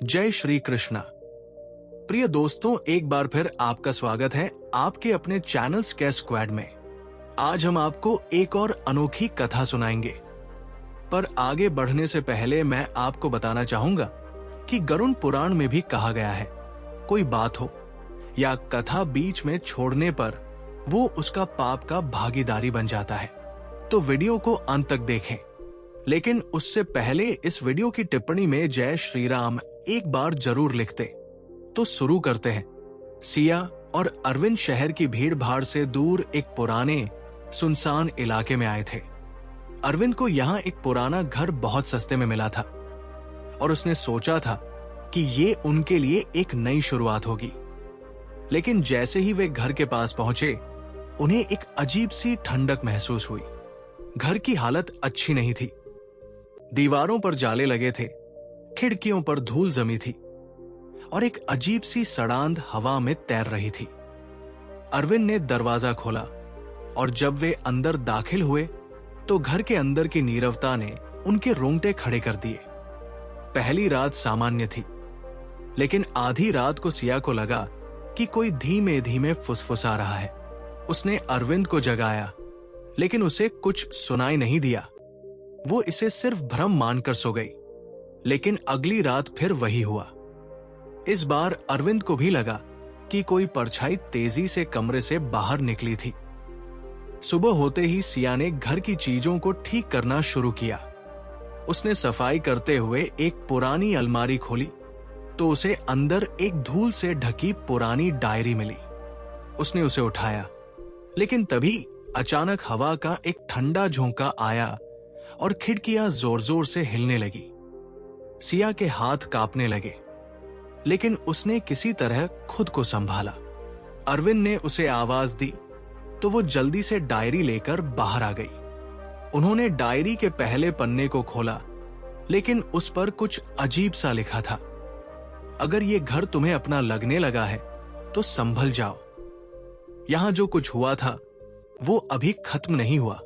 जय श्री कृष्णा। प्रिय दोस्तों, एक बार फिर आपका स्वागत है आपके अपने चैनल स्केयर स्क्वाड में। आज हम आपको एक और अनोखी कथा सुनाएंगे, पर आगे बढ़ने से पहले मैं आपको बताना चाहूंगा कि गरुड़ पुराण में भी कहा गया है, कोई बात हो या कथा बीच में छोड़ने पर वो उसका पाप का भागीदारी बन जाता है। तो वीडियो को अंत तक देखें। लेकिन उससे पहले इस वीडियो की टिप्पणी में जय श्री राम एक बार जरूर लिखते। तो शुरू करते हैं। सिया और अरविंद शहर की भीड़ भाड़ से दूर एक पुराने सुनसान इलाके में आए थे। अरविंद को यहाँ एक पुराना घर बहुत सस्ते में मिला था और उसने सोचा था कि ये उनके लिए एक नई शुरुआत होगी। लेकिन जैसे ही वे घर के पास पहुंचे, उन्हें एक अजीब सी ठंडक महसूस हुई। घर की हालत अच्छी नहीं थी। दीवारों पर जाले लगे थे, खिड़कियों पर धूल जमी थी और एक अजीब सी सड़ांध हवा में तैर रही थी। अरविंद ने दरवाजा खोला और जब वे अंदर दाखिल हुए तो घर के अंदर की नीरवता ने उनके रोंगटे खड़े कर दिए। पहली रात सामान्य थी, लेकिन आधी रात को सिया को लगा कि कोई धीमे धीमे फुसफुसा रहा है। उसने अरविंद को जगाया, लेकिन उसे कुछ सुनाई नहीं दिया। वो इसे सिर्फ भ्रम मानकर सो गई। लेकिन अगली रात फिर वही हुआ। इस बार अरविंद को भी लगा कि कोई परछाई तेजी से कमरे से बाहर निकली थी। सुबह होते ही सिया ने घर की चीजों को ठीक करना शुरू किया। उसने सफाई करते हुए एक पुरानी अलमारी खोली तो उसे अंदर एक धूल से ढकी पुरानी डायरी मिली। उसने उसे उठाया, लेकिन तभी अचानक हवा का एक ठंडा झोंका आया और खिड़कियां जोर जोर से हिलने लगी। सिया के हाथ कांपने लगे, लेकिन उसने किसी तरह खुद को संभाला। अरविंद ने उसे आवाज दी तो वो जल्दी से डायरी लेकर बाहर आ गई। उन्होंने डायरी के पहले पन्ने को खोला, लेकिन उस पर कुछ अजीब सा लिखा था। अगर ये घर तुम्हें अपना लगने लगा है तो संभल जाओ। यहां जो कुछ हुआ था वो अभी खत्म नहीं हुआ।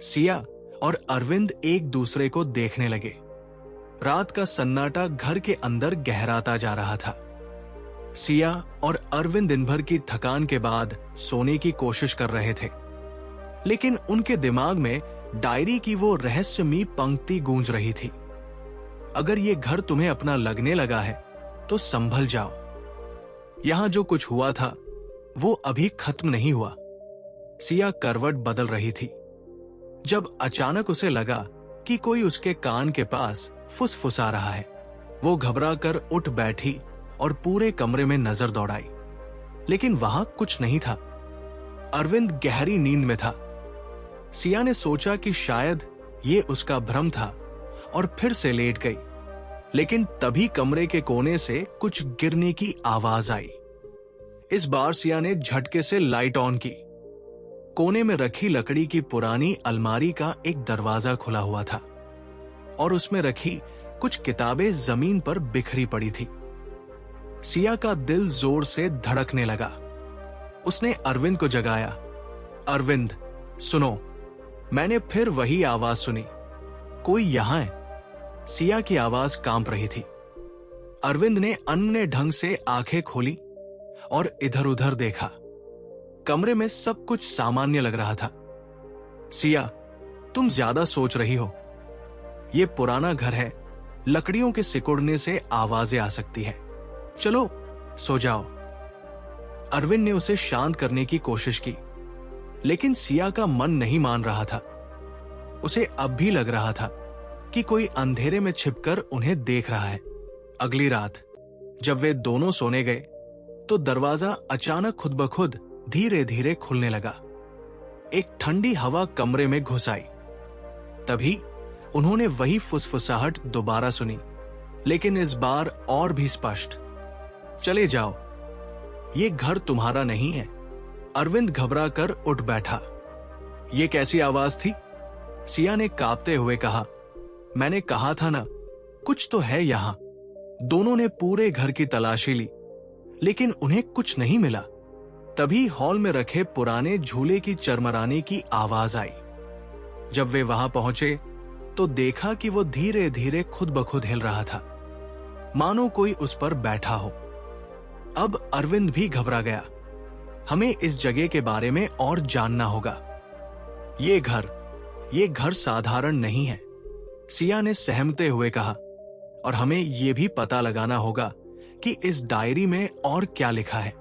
सिया और अरविंद एक दूसरे को देखने लगे। रात का सन्नाटा घर के अंदर गहराता जा रहा था। सिया और अरविंद दिन भर की थकान के बाद सोने की कोशिश कर रहे थे, लेकिन उनके दिमाग में डायरी की वो रहस्यमयी पंक्ति गूंज रही थी। अगर ये घर तुम्हें अपना लगने लगा है तो संभल जाओ। यहां जो कुछ हुआ था वो अभी खत्म नहीं हुआ। सिया करवट बदल रही थी जब अचानक उसे लगा कि कोई उसके कान के पास फुसफुसा रहा है। वो घबरा कर उठ बैठी और पूरे कमरे में नजर दौड़ाई, लेकिन वहां कुछ नहीं था। अरविंद गहरी नींद में था। सिया ने सोचा कि शायद ये उसका भ्रम था और फिर से लेट गई, लेकिन तभी कमरे के कोने से कुछ गिरने की आवाज आई। इस बार सिया ने झटके से लाइट ऑन की। कोने में रखी लकड़ी की पुरानी अलमारी का एक दरवाजा खुला हुआ था और उसमें रखी कुछ किताबें जमीन पर बिखरी पड़ी थी। सिया का दिल जोर से धड़कने लगा। उसने अरविंद को जगाया। अरविंद, सुनो। मैंने फिर वही आवाज सुनी, कोई यहां है। सिया की आवाज कांप रही थी। अरविंद ने अन्य ढंग से आंखें खोली और इधर उधर देखा। कमरे में सब कुछ सामान्य लग रहा था। सिया, तुम ज्यादा सोच रही हो। ये पुराना घर है, लकड़ियों के सिकुड़ने से आवाजें आ सकती है। चलो सो जाओ। अरविंद ने उसे शांत करने की कोशिश की, लेकिन सिया का मन नहीं मान रहा था। उसे अब भी लग रहा था कि कोई अंधेरे में छिपकर उन्हें देख रहा है। अगली रात जब वे दोनों सोने गए तो दरवाजा अचानक खुद ब खुद धीरे धीरे खुलने लगा। एक ठंडी हवा कमरे में घुस आई। तभी उन्होंने वही फुसफुसाहट दोबारा सुनी, लेकिन इस बार और भी स्पष्ट। चले जाओ, ये घर तुम्हारा नहीं है। अरविंद घबरा कर उठ बैठा। ये कैसी आवाज थी? सिया ने कांपते हुए कहा। मैंने कहा था ना, कुछ तो है यहां। दोनों ने पूरे घर की तलाशी ली, लेकिन उन्हें कुछ नहीं मिला। तभी हॉल में रखे पुराने झूले की चरमराने की आवाज आई। जब वे वहां पहुंचे तो देखा कि वो धीरे धीरे खुद ब खुद हिल रहा था। मानो कोई उस पर बैठा हो। अब अरविंद भी घबरा गया। हमें इस जगह के बारे में और जानना होगा। ये घर साधारण नहीं है, सिया ने सहमते हुए कहा। और हमें यह भी पता लगाना होगा कि इस डायरी में और क्या लिखा है।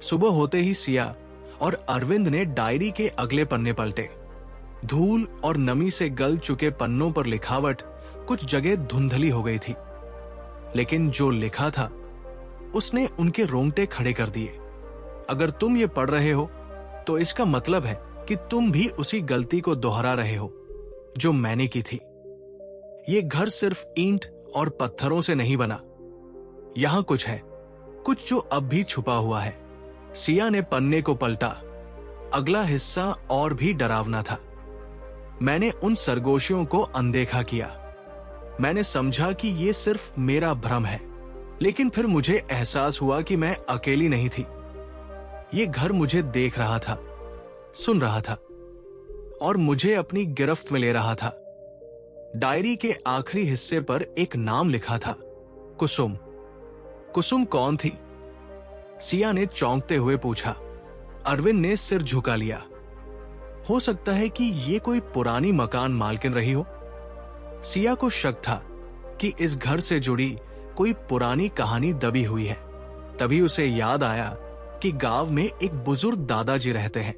सुबह होते ही सिया और अरविंद ने डायरी के अगले पन्ने पलटे। धूल और नमी से गल चुके पन्नों पर लिखावट कुछ जगह धुंधली हो गई थी, लेकिन जो लिखा था उसने उनके रोंगटे खड़े कर दिए। अगर तुम ये पढ़ रहे हो तो इसका मतलब है कि तुम भी उसी गलती को दोहरा रहे हो जो मैंने की थी। ये घर सिर्फ ईंट और पत्थरों से नहीं बना। यहां कुछ है, कुछ जो अब भी छुपा हुआ है। सिया ने पन्ने को पलटा। अगला हिस्सा और भी डरावना था। मैंने उन सरगोशियों को अनदेखा किया। मैंने समझा कि ये सिर्फ मेरा भ्रम है, लेकिन फिर मुझे एहसास हुआ कि मैं अकेली नहीं थी। ये घर मुझे देख रहा था, सुन रहा था और मुझे अपनी गिरफ्त में ले रहा था। डायरी के आखिरी हिस्से पर एक नाम लिखा था, कुसुम। कुसुम कौन थी? सिया ने चौंकते हुए पूछा। अरविंद ने सिर झुका लिया। हो सकता है कि ये कोई पुरानी मकान मालकिन रही हो। सिया को शक था कि इस घर से जुड़ी कोई पुरानी कहानी दबी हुई है। तभी उसे याद आया कि गांव में एक बुजुर्ग दादाजी रहते हैं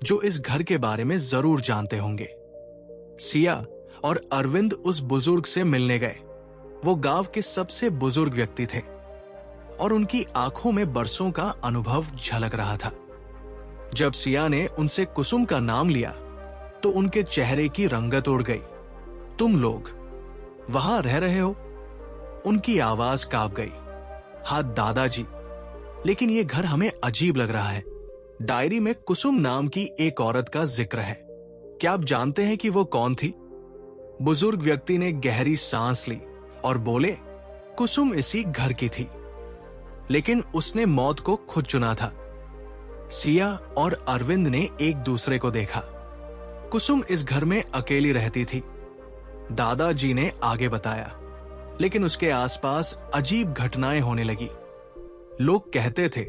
जो इस घर के बारे में जरूर जानते होंगे। सिया और अरविंद उस बुजुर्ग से मिलने गए। वो गांव के सबसे बुजुर्ग व्यक्ति थे और उनकी आंखों में बरसों का अनुभव झलक रहा था। जब सिया ने उनसे कुसुम का नाम लिया तो उनके चेहरे की रंगत उड़ गई। तुम लोग वहां रह रहे हो? उनकी आवाज कांप गई। हाँ दादाजी, लेकिन ये घर हमें अजीब लग रहा है। डायरी में कुसुम नाम की एक औरत का जिक्र है। क्या आप जानते हैं कि वो कौन थी? बुजुर्ग व्यक्ति ने गहरी सांस ली और बोले, कुसुम इसी घर की थी, लेकिन उसने मौत को खुद चुना था। सिया और अरविंद ने एक दूसरे को देखा। कुसुम इस घर में अकेली रहती थी, दादाजी ने आगे बताया, लेकिन उसके आसपास अजीब घटनाएं होने लगी। लोग कहते थे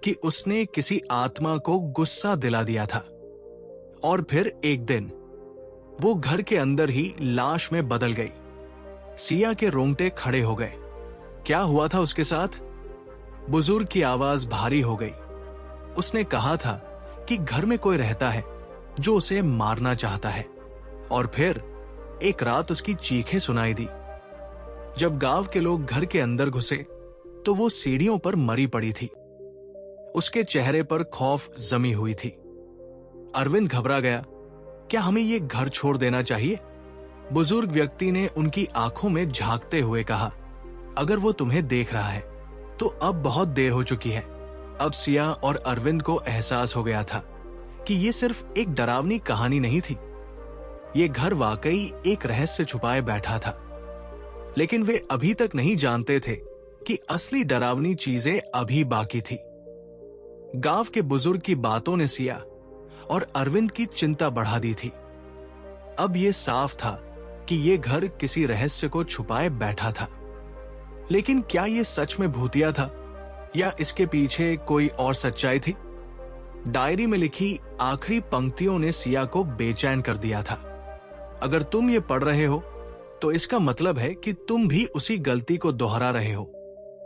कि उसने किसी आत्मा को गुस्सा दिला दिया था और फिर एक दिन वो घर के अंदर ही लाश में बदल गई। सिया के रोंगटे खड़े हो गए। क्या हुआ था उसके साथ? बुजुर्ग की आवाज भारी हो गई। उसने कहा था कि घर में कोई रहता है जो उसे मारना चाहता है, और फिर एक रात उसकी चीखें सुनाई दी। जब गांव के लोग घर के अंदर घुसे तो वो सीढ़ियों पर मरी पड़ी थी। उसके चेहरे पर खौफ जमी हुई थी। अरविंद घबरा गया। क्या हमें ये घर छोड़ देना चाहिए? बुजुर्ग व्यक्ति ने उनकी आंखों में झांकते हुए कहा, अगर वो तुम्हें देख रहा है तो अब बहुत देर हो चुकी है। अब सिया और अरविंद को एहसास हो गया था कि ये सिर्फ एक डरावनी कहानी नहीं थी। ये घर वाकई एक रहस्य छुपाए बैठा था, लेकिन वे अभी तक नहीं जानते थे कि असली डरावनी चीजें अभी बाकी थी। गांव के बुजुर्ग की बातों ने सिया और अरविंद की चिंता बढ़ा दी थी। अब यह साफ था कि यह घर किसी रहस्य को छुपाए बैठा था, लेकिन क्या यह सच में भूतिया था या इसके पीछे कोई और सच्चाई थी? डायरी में लिखी आखिरी पंक्तियों ने सिया को बेचैन कर दिया था। अगर तुम ये पढ़ रहे हो तो इसका मतलब है कि तुम भी उसी गलती को दोहरा रहे हो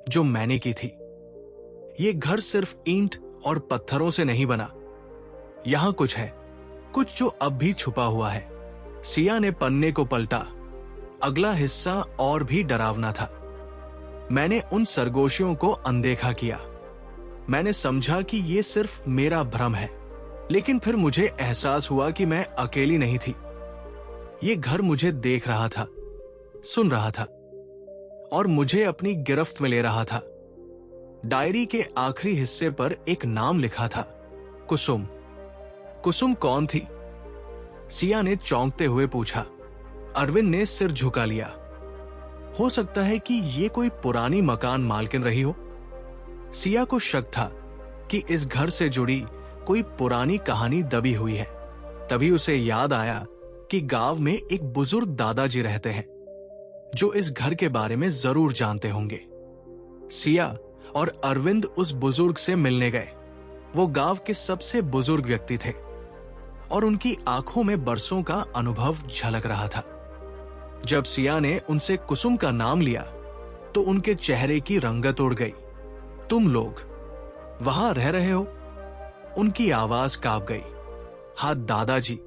जो मैंने की थी। ये घर सिर्फ ईंट और पत्थरों से नहीं बना। यहां कुछ है, कुछ जो अब भी छुपा हुआ है। सिया ने पन्ने को पलटा। अगला हिस्सा और भी डरावना था। मैंने उन सरगोशियों को अनदेखा किया। मैंने समझा कि ये सिर्फ मेरा भ्रम है, लेकिन फिर मुझे एहसास हुआ कि मैं अकेली नहीं थी। ये घर मुझे देख रहा था, सुन रहा था और मुझे अपनी गिरफ्त में ले रहा था। डायरी के आखिरी हिस्से पर एक नाम लिखा था, कुसुम। कुसुम कौन थी? सिया ने चौंकते हुए पूछा। अरविंद ने सिर झुका लिया। हो सकता है कि ये कोई पुरानी मकान मालकिन रही हो। सिया को शक था कि इस घर से जुड़ी कोई पुरानी कहानी दबी हुई है। तभी उसे याद आया कि गांव में एक बुजुर्ग दादाजी रहते हैं जो इस घर के बारे में जरूर जानते होंगे। सिया और अरविंद उस बुजुर्ग से मिलने गए। वो गांव के सबसे बुजुर्ग व्यक्ति थे और उनकी आंखों में बरसों का अनुभव झलक रहा था। जब सिया ने उनसे कुसुम का नाम लिया तो उनके चेहरे की रंगत उड़ गई। तुम लोग वहां रह रहे हो? उनकी आवाज कांप गई। हाँ दादाजी,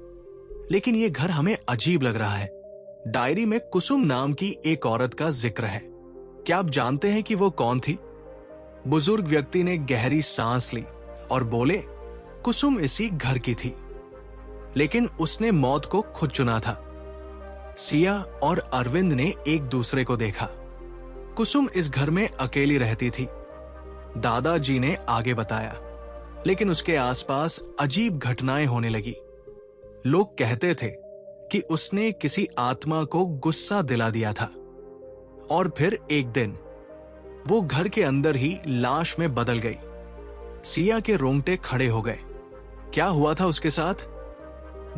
लेकिन ये घर हमें अजीब लग रहा है। डायरी में कुसुम नाम की एक औरत का जिक्र है। क्या आप जानते हैं कि वो कौन थी? बुजुर्ग व्यक्ति ने गहरी सांस ली और बोले, कुसुम इसी घर की थी, लेकिन उसने मौत को खुद चुना था। सिया और अरविंद ने एक दूसरे को देखा। कुसुम इस घर में अकेली रहती थी, दादाजी ने आगे बताया, लेकिन उसके आसपास अजीब घटनाएं होने लगी। लोग कहते थे कि उसने किसी आत्मा को गुस्सा दिला दिया था और फिर एक दिन वो घर के अंदर ही लाश में बदल गई। सिया के रोंगटे खड़े हो गए। क्या हुआ था उसके साथ?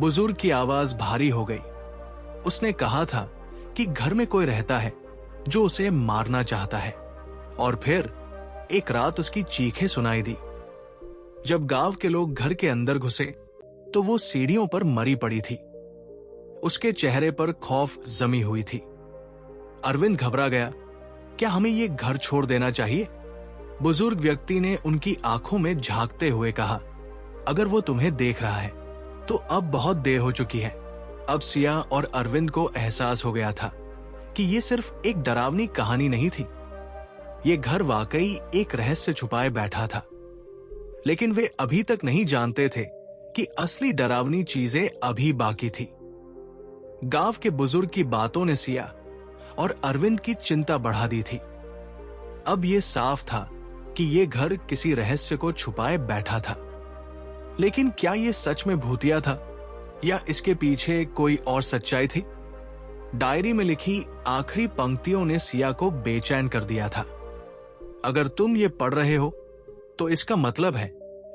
बुजुर्ग की आवाज भारी हो गई। उसने कहा था कि घर में कोई रहता है जो उसे मारना चाहता है, और फिर एक रात उसकी चीखें सुनाई दी। जब गांव के लोग घर के अंदर घुसे तो वो सीढ़ियों पर मरी पड़ी थी। उसके चेहरे पर खौफ जमी हुई थी। अरविंद घबरा गया। क्या हमें ये घर छोड़ देना चाहिए? बुजुर्ग व्यक्ति ने उनकी आंखों में झांकते हुए कहा, अगर वो तुम्हें देख रहा है तो अब बहुत देर हो चुकी है। अब सिया और अरविंद को एहसास हो गया था कि ये सिर्फ एक डरावनी कहानी नहीं थी। ये घर वाकई एक रहस्य छुपाए बैठा था, लेकिन वे अभी तक नहीं जानते थे कि असली डरावनी चीजें अभी बाकी थी। गांव के बुजुर्ग की बातों ने सिया और अरविंद की चिंता बढ़ा दी थी। अब यह साफ था कि यह घर किसी रहस्य को छुपाए बैठा था। लेकिन क्या यह सच में भूतिया था या इसके पीछे कोई और सच्चाई थी? डायरी में लिखी आखिरी पंक्तियों ने सिया को बेचैन कर दिया था। अगर तुम ये पढ़ रहे हो तो इसका मतलब है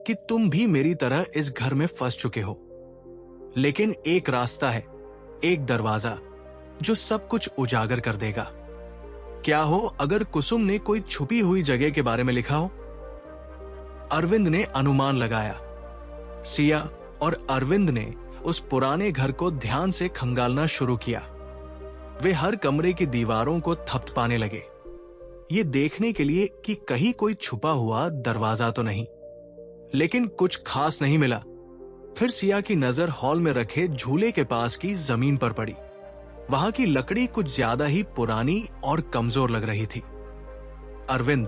कि तुम भी मेरी तरह इस घर में फंस चुके हो। लेकिन एक रास्ता है, एक दरवाजा जो सब कुछ उजागर कर देगा। क्या हो अगर कुसुम ने कोई छुपी हुई जगह के बारे में लिखा हो? अरविंद ने अनुमान लगाया। सिया और अरविंद ने उस पुराने घर को ध्यान से खंगालना शुरू किया। वे हर कमरे की दीवारों को थपथपाने लगे, ये देखने के लिए कि कहीं कोई छुपा हुआ दरवाजा तो नहीं। लेकिन कुछ खास नहीं मिला। फिर सिया की नजर हॉल में रखे झूले के पास की जमीन पर पड़ी। वहां की लकड़ी कुछ ज्यादा ही पुरानी और कमजोर लग रही थी। अरविंद,